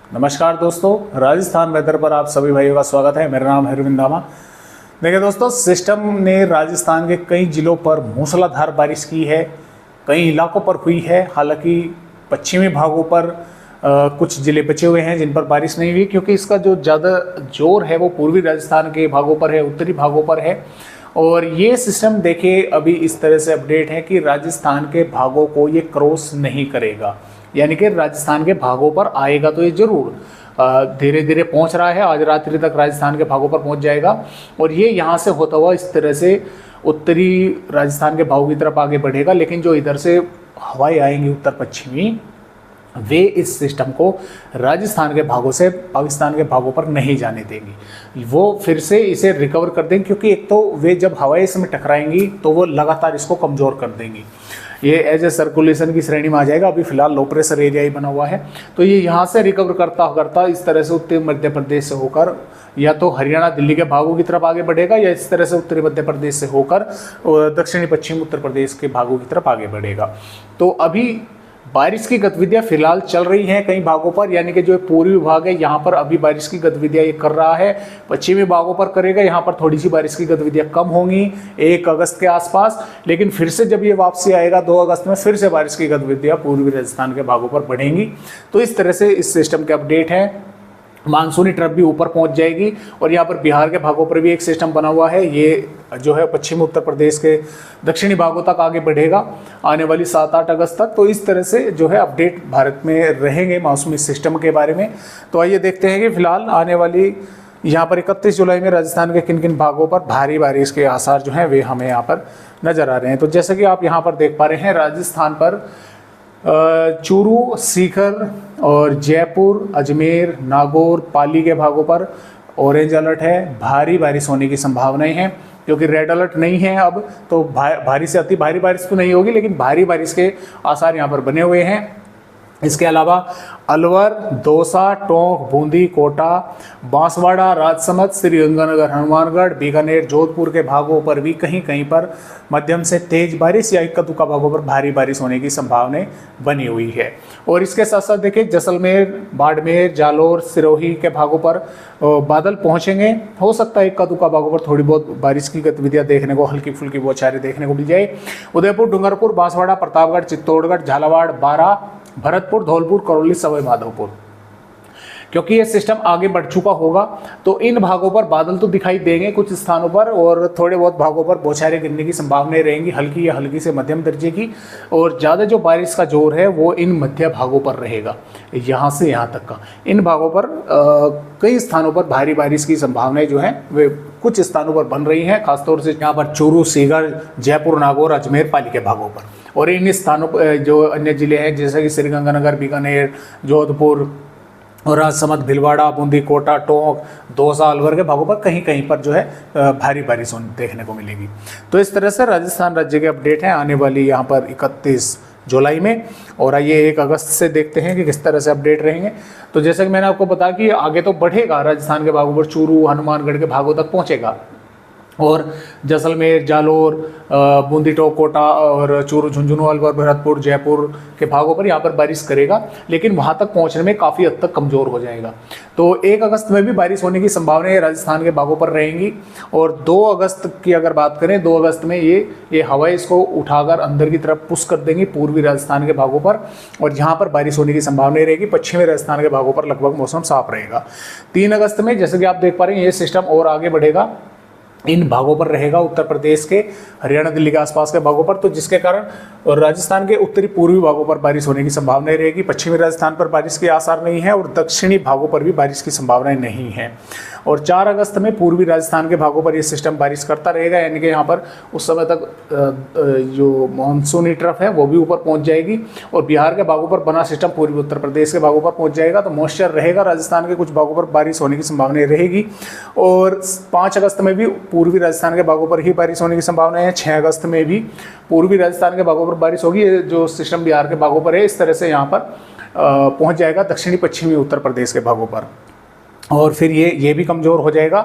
नमस्कार दोस्तों, राजस्थान वेदर पर आप सभी भाइयों का स्वागत है। मेरा नाम है अरविंद दामा। देखिए दोस्तों, सिस्टम ने राजस्थान के कई जिलों पर मूसलाधार बारिश की है, कई इलाकों पर हुई है। हालांकि पश्चिमी भागों पर कुछ जिले बचे हुए हैं जिन पर बारिश नहीं हुई, क्योंकि इसका जो ज़्यादा जोर है वो पूर्वी राजस्थान के भागों पर है, उत्तरी भागों पर है। और ये सिस्टम देखिए अभी इस तरह से अपडेट है कि राजस्थान के भागों को ये क्रॉस नहीं करेगा, यानी कि राजस्थान के भागों पर आएगा तो ये जरूर धीरे धीरे पहुंच रहा है। आज रात्रि तक राजस्थान के भागों पर पहुंच जाएगा और ये यहाँ से होता हुआ इस तरह से उत्तरी राजस्थान के भागों की तरफ आगे बढ़ेगा। लेकिन जो इधर से हवाएं आएंगी उत्तर पश्चिमी, वे इस सिस्टम को राजस्थान के भागों से पाकिस्तान के भागों पर नहीं जाने देंगी। वो फिर से इसे रिकवर कर देंगे, क्योंकि एक तो वे जब हवाएं इसमें टकराएंगी तो वो लगातार इसको कमज़ोर कर देंगी। ये एज ए सर्कुलेशन की श्रेणी में आ जाएगा। अभी फिलहाल लो प्रेशर एरिया ही बना हुआ है, तो ये यहाँ से रिकवर करता करता इस तरह से उत्तरी मध्य प्रदेश से होकर या तो हरियाणा दिल्ली के भागों की तरफ आगे बढ़ेगा, या इस तरह से उत्तरी मध्य प्रदेश से होकर दक्षिणी पश्चिम उत्तर प्रदेश के भागों की तरफ आगे बढ़ेगा। तो अभी बारिश की गतिविधियां फिलहाल चल रही हैं कई भागों पर, यानी कि जो पूर्वी भाग है यहाँ पर अभी बारिश की गतिविधियां ये कर रहा है। पश्चिमी भागों पर करेगा, यहाँ पर थोड़ी सी बारिश की गतिविधियां कम होंगी 1 अगस्त के आसपास। लेकिन फिर से जब ये वापसी आएगा 2 अगस्त में, फिर से बारिश की गतिविधियां पूर्वी राजस्थान के भागों पर बढ़ेंगी। तो इस तरह से इस सिस्टम के अपडेट हैं। मानसूनी ट्रफ भी ऊपर पहुंच जाएगी और यहाँ पर बिहार के भागों पर भी एक सिस्टम बना हुआ है। ये जो है पश्चिमी उत्तर प्रदेश के दक्षिणी भागों तक आगे बढ़ेगा आने वाली 7-8 अगस्त तक। तो इस तरह से जो है अपडेट भारत में रहेंगे मौसमी सिस्टम के बारे में। तो आइए देखते हैं कि फिलहाल आने वाली यहाँ पर 31 जुलाई में राजस्थान के किन किन भागों पर भारी बारिश के आसार जो हैं वे हमें यहाँ पर नजर आ रहे हैं। तो जैसे कि आप यहाँ पर देख पा रहे हैं, राजस्थान पर चूरू, सीकर और जयपुर, अजमेर, नागौर, पाली के भागों पर ऑरेंज अलर्ट है। भारी बारिश होने की संभावनाएं हैं, क्योंकि रेड अलर्ट नहीं है अब। तो भारी से अति भारी बारिश तो नहीं होगी, लेकिन भारी बारिश के आसार यहाँ पर बने हुए हैं। इसके अलावा अलवर, दौसा, टोंक, बूंदी, कोटा, बांसवाड़ा, राजसमंद, श्रीगंगानगर, हनुमानगढ़, बीकानेर, जोधपुर के भागों पर भी कहीं कहीं पर मध्यम से तेज बारिश या इक्का दुक्का भागों पर भारी बारिश होने की संभावना बनी हुई है। और इसके साथ साथ देखिए जैसलमेर, बाड़मेर, जालोर, सिरोही के भागों पर बादल पहुंचेंगे। हो सकता है इक्का दुक्का भागों पर थोड़ी बहुत बारिश की गतिविधियां देखने को, हल्की फुल्की बौछारें देखने को मिल जाए। उदयपुर, डूंगरपुर, बांसवाड़ा, प्रतापगढ़, चित्तौड़गढ़, झालावाड़, बारां, भरतपुर, धौलपुर, करौली, सवाई माधोपुर, क्योंकि ये सिस्टम आगे बढ़ चुका होगा तो इन भागों पर बादल तो दिखाई देंगे कुछ स्थानों पर, और थोड़े बहुत भागों पर बौछारें गिरने की संभावनाएं रहेंगी, हल्की या हल्की से मध्यम दर्जे की। और ज़्यादा जो बारिश का जोर है वो इन मध्य भागों पर रहेगा, यहाँ से यहाँ तक का। इन भागों पर कई स्थानों पर भारी बारिश की संभावनाएं जो हैं वे कुछ स्थानों पर बन रही हैं, खासतौर से यहाँ पर चूरू, सीकर, जयपुर, नागौर, अजमेर, पाली के भागों पर। और इन स्थानों पर जो अन्य जिले हैं जैसे कि श्रीगंगानगर, बीकानेर, जोधपुर और राजसमंद, भीलवाड़ा, बूंदी, कोटा, टोंक, दौसा, अलवर के भागों पर कहीं कहीं पर जो है भारी बारिश देखने को मिलेगी। तो इस तरह से राजस्थान राज्य के अपडेट हैं आने वाली यहाँ पर 31 जुलाई में। और आइए 1 अगस्त से देखते हैं कि किस तरह से अपडेट रहेंगे। तो जैसे कि मैंने आपको बताया कि आगे तो बढ़ेगा, राजस्थान के भागों पर चूरू, हनुमानगढ़ के भागों तक पहुँचेगा और जैसलमेर, जालोर, बूंदी, टोंक, कोटा और चूरू, झुंझुनू, अलवर, भरतपुर, जयपुर के भागों पर यहाँ पर बारिश करेगा, लेकिन वहाँ तक पहुँचने में काफ़ी हद तक कमज़ोर हो जाएगा। तो 1 अगस्त में भी बारिश होने की संभावनाएं राजस्थान के भागों पर रहेंगी। और 2 अगस्त की अगर बात करें, 2 अगस्त में ये हवाएं इसको उठाकर अंदर की तरफ पुश कर देंगी पूर्वी राजस्थान के भागों पर, और यहाँ पर बारिश होने की संभावनाएं रहेगी। पश्चिमी राजस्थान के भागों पर लगभग मौसम साफ रहेगा। 3 अगस्त में जैसे कि आप देख पा रहे हैं, ये सिस्टम और आगे बढ़ेगा, इन भागों पर रहेगा, उत्तर प्रदेश के, हरियाणा, दिल्ली के आसपास के भागों पर। तो जिसके कारण राजस्थान के उत्तरी पूर्वी भागों पर बारिश होने की संभावनाएं रहेगी। पश्चिमी राजस्थान पर बारिश के आसार नहीं है और दक्षिणी भागों पर भी बारिश की संभावनाएं नहीं है। और 4 अगस्त में पूर्वी राजस्थान के भागों पर यह सिस्टम बारिश करता रहेगा, यानी कि यहाँ पर उस समय तक जो मानसूनी ट्रफ है वो भी ऊपर पहुँच जाएगी और बिहार के भागों पर बना सिस्टम पूर्वी उत्तर प्रदेश के भागों पर पहुँच जाएगा। तो मॉइस्चर रहेगा, राजस्थान के कुछ भागों पर बारिश होने की संभावनाएं रहेगी। और 5 अगस्त में भी पूर्वी राजस्थान के भागों पर ही बारिश होने की संभावना है। 6 अगस्त में भी पूर्वी राजस्थान के भागों पर बारिश होगी। जो सिस्टम बिहार के भागों पर है, इस तरह से यहाँ पर पहुँच जाएगा दक्षिणी पश्चिमी उत्तर प्रदेश के भागों पर। और फिर ये भी कमज़ोर हो जाएगा।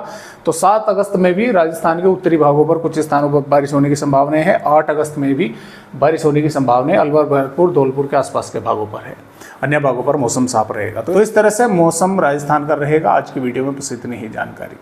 तो 7 अगस्त में भी राजस्थान के उत्तरी भागों पर कुछ स्थानों पर बारिश होने की संभावना है। 8 अगस्त में भी बारिश होने की संभावना है। अलवर, भरतपुर, धौलपुर के आसपास के भागों पर है। अन्य भागों पर मौसम साफ रहेगा। तो इस तरह से मौसम राजस्थान का रहेगा। आज की वीडियो में बस इतनी ही जानकारी।